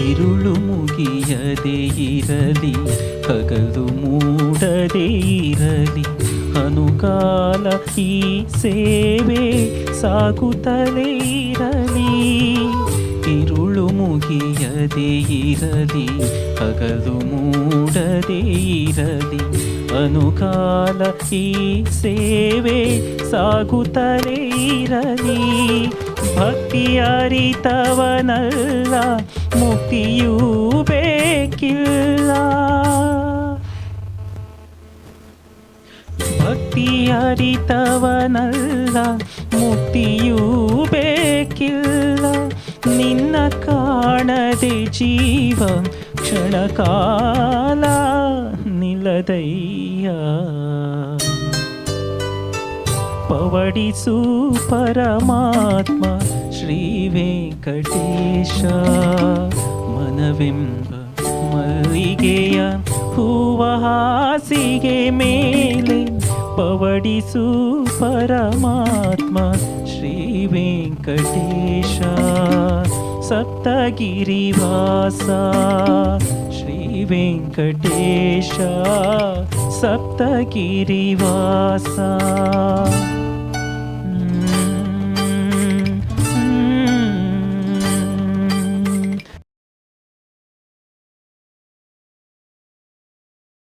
ഇരുളു ಮುಗಿಯದೆ ಇರಲಿ, ಹಗಲು ಮೂಡದೆ ಇರಲಿ, ಅನುಕಾಲ ಈ ಸೇವೆ ಸಾಗುತ್ತಲೇ ಇರಲಿ. ഇരുളു ಮುಗಿಯದೆ ಇರಲಿ, ಹಗಲು ಮೂಡದೆ ಇರಲಿ, ಅನುಕಾಲ ಈ ಸೇವೆ ಸಾಗುತ್ತಲೇ ಇರಲಿ. ಭಕ್ತಿ ಅರಿತವನಲ್ಲ ಮುಕ್ತಿಯೂ ಬೇಕಿಲ್ಲ, ಭಕ್ತಿ ಅರಿತವನಲ್ಲ ಮುಕ್ತಿಯೂ ಬೇಕಿಲ್ಲ. ನಿನ್ನ ಕಾಣದೆ ಜೀವ ಕ್ಷಣಕಾಲ ನಿಲ್ಲದಯ್ಯ. ಪವಡಿಸು ಪರಮಾತ್ಮ ಶ್ರೀ ವೆಂಕಟೇಶ, ಮನವೆಂಬ ಮಲ್ಲಿಗೆಯ ಹೂವ ಹಾಸಿಗೆ ಮೇಲೆ ಪವಡಿಸು ಪರಮಾತ್ಮ ಶ್ರೀ ವೆಂಕಟೇಶ. ಸಪ್ತಗಿರಿವಾಸ ಶ್ರೀ ವೆಂಕಟೇಶ, ಸಪ್ತಗಿರಿವಾಸ.